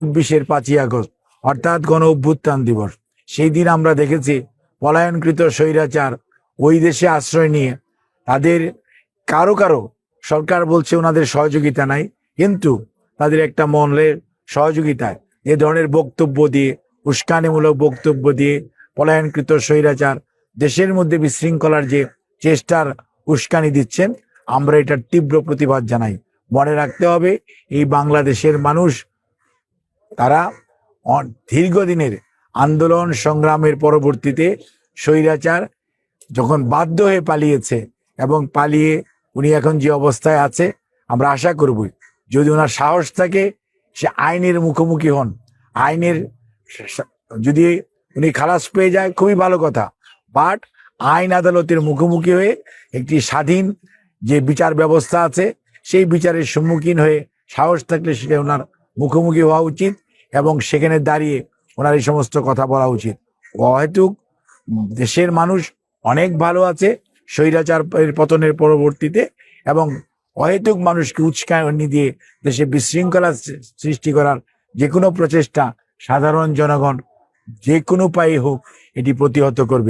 25 August অর্থাৎ গণ অভ্যুত্থান দিবস, সেই দিন আমরা দেখেছি পলায়নকৃত স্বৈরাচার ওই দেশে আশ্রয় নিয়ে তাদের কারো কারো সরকার বলছে ওনাদের সহযোগিতা নাই, কিন্তু তাদের একটা মনের সহযোগিতায় এ ধরনের বক্তব্য দিয়ে, উস্কানিমূলক বক্তব্য দিয়ে পলায়নকৃত স্বৈরাচার দেশের মধ্যে বিশৃঙ্খলার যে চেষ্টার উস্কানি দিচ্ছেন, আমরা এটার তীব্র প্রতিবাদ জানাই। মনে রাখতে হবে, এই বাংলাদেশের মানুষ তারা দীর্ঘদিনের আন্দোলন সংগ্রামের পরবর্তীতে স্বৈরাচার যখন বাধ্য হয়ে পালিয়েছে এবং পালিয়ে উনি এখন যে অবস্থায় আছে, আমরা আশা করব যদি ওনার সাহস থাকে সে আইনের মুখোমুখি হন, আইনের যদি উনি খালাস পেয়ে যায় খুবই ভালো কথা, বাট আইন আদালতের মুখোমুখি হয়ে একটি স্বাধীন যে বিচার ব্যবস্থা আছে সেই বিচারের সম্মুখীন হয়ে সাহস থাকলে সেটা ওনার মুখোমুখি হওয়া উচিত এবং সেখানে দাঁড়িয়ে ওনার এই সমস্ত কথা বলা উচিত। অহেতুক দেশের মানুষ অনেক ভালো আছে স্বৈরাচার পতনের পরবর্তীতে, এবং অহেতুক মানুষকে উস্কানি দিয়ে দেশে বিশৃঙ্খলা সৃষ্টি করার যে কোনো প্রচেষ্টা সাধারণ জনগণ যে কোনো উপায়ে হোক এটি প্রতিহত করবে।